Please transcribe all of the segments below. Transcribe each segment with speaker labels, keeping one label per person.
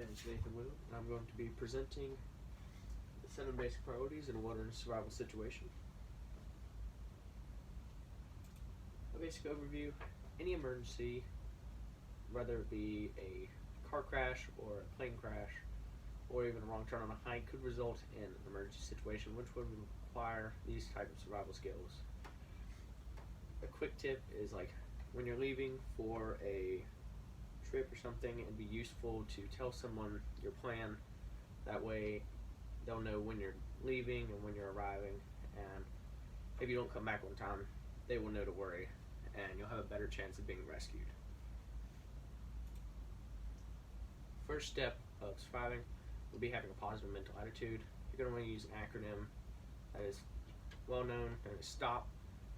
Speaker 1: name is Nathan Whittle, and I'm going to be presenting the 7 basic priorities in a wilderness survival situation. A basic overview: any emergency, whether it be a car crash or a plane crash, or even a wrong turn on a hike, could result in an emergency situation which would require these type of survival skills. A quick tip is like when you're leaving for a trip or something, it'd be useful to tell someone your plan. That way they'll know when you're leaving and when you're arriving, and if you don't come back on time, they will know to worry and you'll have a better chance of being rescued. First step of surviving will be having a positive mental attitude. You're going to want to use an acronym that is well known. You're going to stop.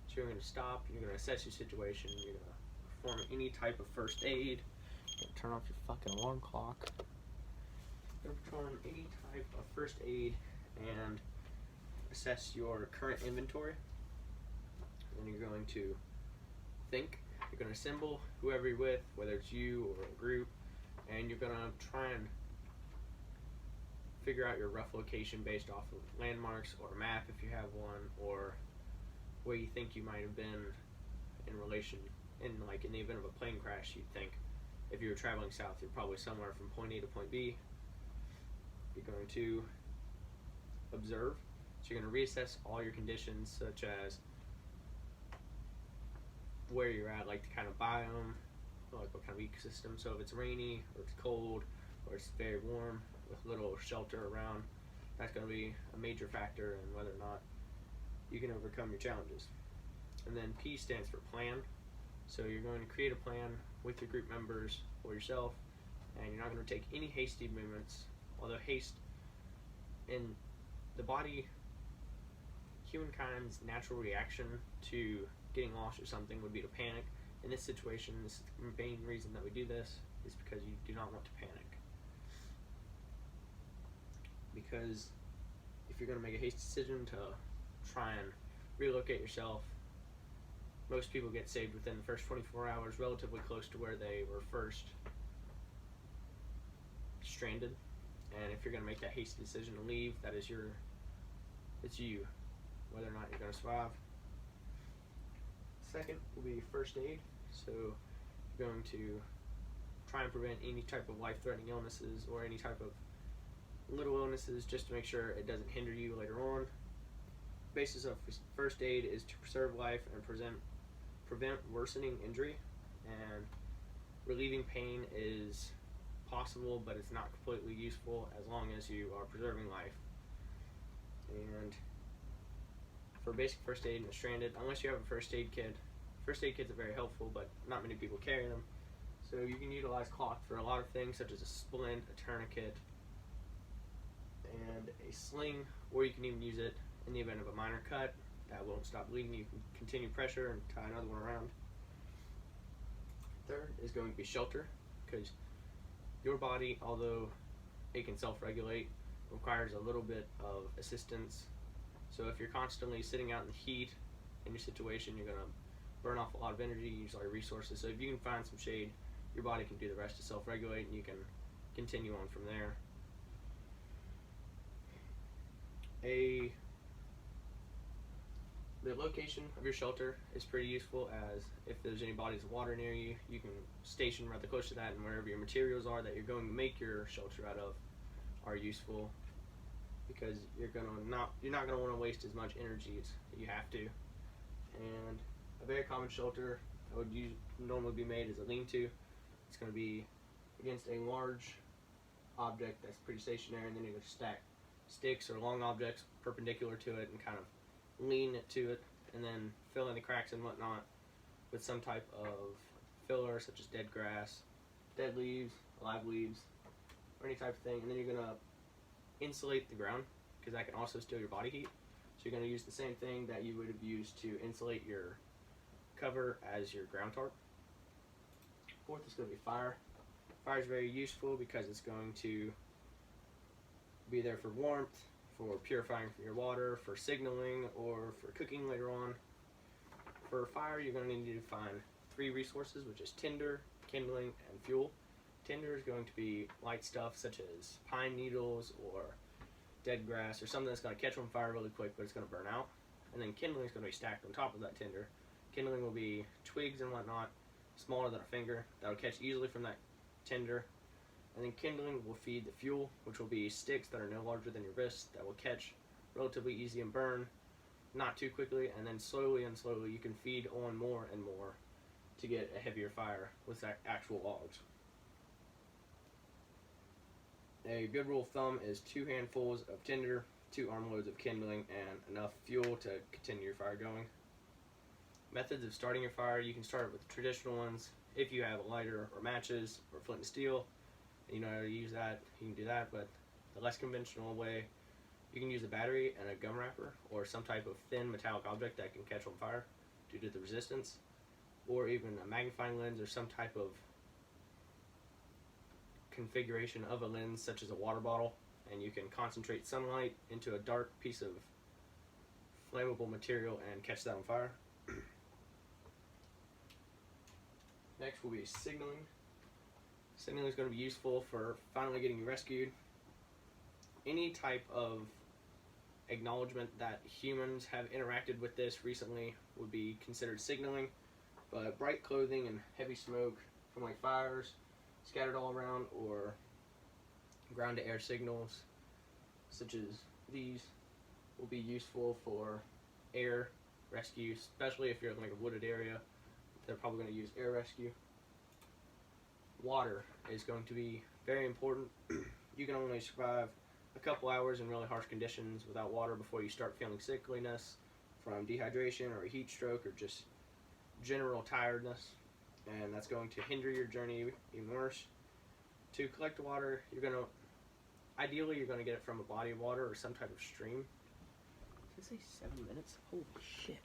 Speaker 1: So you're going to stop, you're going to assess your situation, you're going to perform any type of first aid. You're going to turn off your fucking alarm clock. You're going to perform any type of first aid and assess your current inventory. And you're going to think. You're going to assemble whoever you're with, whether it's you or a group, and you're going to try and figure out your rough location based off of landmarks or a map if you have one, or where you think you might have been in relation, in the event of a plane crash. You'd think if you were traveling south, you're probably somewhere from point A to point B. You're going to observe. So you're going to reassess all your conditions, such as where you're at, like the kind of biome, like what kind of ecosystem. So if it's rainy or it's cold or it's very warm with little shelter around, that's going to be a major factor in whether or not you can overcome your challenges. And then P stands for plan. So you're going to create a plan with your group members or yourself, and you're not going to take any hasty movements. Although haste in the body, humankind's natural reaction to getting lost or something would be to panic. In this situation, this is the main reason that we do this is because you do not want to panic. Because if you're going to make a hasty decision to try and relocate yourself, most people get saved within the first 24 hours, relatively close to where they were first stranded. And if you're going to make that hasty decision to leave, that is it's you, whether or not you're going to survive. Second will be first aid. So you're going to try and prevent any type of life-threatening illnesses or any type of little illnesses, just to make sure it doesn't hinder you later on. The basis of first aid is to preserve life and prevent worsening injury, and relieving pain is possible, but it's not completely useful as long as you are preserving life. And for basic first aid in a stranded, unless you have a first aid kit are very helpful, but not many people carry them. So you can utilize cloth for a lot of things, such as a splint, a tourniquet, and a sling, or you can even use it in the event of a minor cut that won't stop bleeding. You can continue pressure and tie another one around. Third is going to be shelter, because your body, although it can self-regulate, requires a little bit of assistance. So if you're constantly sitting out in the heat in your situation, you're going to burn off a lot of energy, use all your resources. So if you can find some shade, your body can do the rest to self-regulate, and you can continue on from there. The location of your shelter is pretty useful, as if there's any bodies of water near you, you can station rather close to that, and wherever your materials are that you're going to make your shelter out of are useful, because you're not going to want to waste as much energy as you have to. And a very common shelter that would normally be made is a lean-to. It's going to be against a large object that's pretty stationary, and then you're going to stack sticks or long objects perpendicular to it and kind of lean it to it, and then fill in the cracks and whatnot with some type of filler, such as dead grass, dead leaves, live leaves, or any type of thing. And then you're going to insulate the ground, because that can also steal your body heat. So you're going to use the same thing that you would have used to insulate your cover as your ground tarp. Fourth is going to be fire. Fire is very useful because it's going to be there for warmth, for purifying your water, for signaling, or for cooking later on. For fire, you're going to need to find 3 resources, which is tinder, kindling, and fuel. Tinder is going to be light stuff such as pine needles or dead grass or something that's going to catch on fire really quick, but it's going to burn out. And then kindling is going to be stacked on top of that tinder. Kindling will be twigs and whatnot, smaller than a finger, that will catch easily from that tinder. And then kindling will feed the fuel, which will be sticks that are no larger than your wrist that will catch relatively easy and burn, not too quickly, and then slowly and slowly you can feed on more and more to get a heavier fire with actual logs. A good rule of thumb is 2 handfuls of tinder, 2 armloads of kindling, and enough fuel to continue your fire going. Methods of starting your fire: you can start with the traditional ones. If you have a lighter or matches or flint and steel, and you know how to use that, you can do that. But the less conventional way, you can use a battery and a gum wrapper or some type of thin metallic object that can catch on fire due to the resistance, or even a magnifying lens or some type of configuration of a lens such as a water bottle, and you can concentrate sunlight into a dark piece of flammable material and catch that on fire. Next will be signaling. Signaling is going to be useful for finally getting you rescued. Any type of acknowledgement that humans have interacted with this recently would be considered signaling, but bright clothing and heavy smoke from like fires scattered all around, or ground to air signals such as these, will be useful for air rescue, especially if you're in like a wooded area. They're probably going to use air rescue. Water is going to be very important. You can only survive a couple hours in really harsh conditions without water before you start feeling sickliness from dehydration or a heat stroke or just general tiredness, and that's going to hinder your journey even worse. To collect water, ideally you're going to get it from a body of water or some type of stream. Did it say 7 minutes? Holy shit.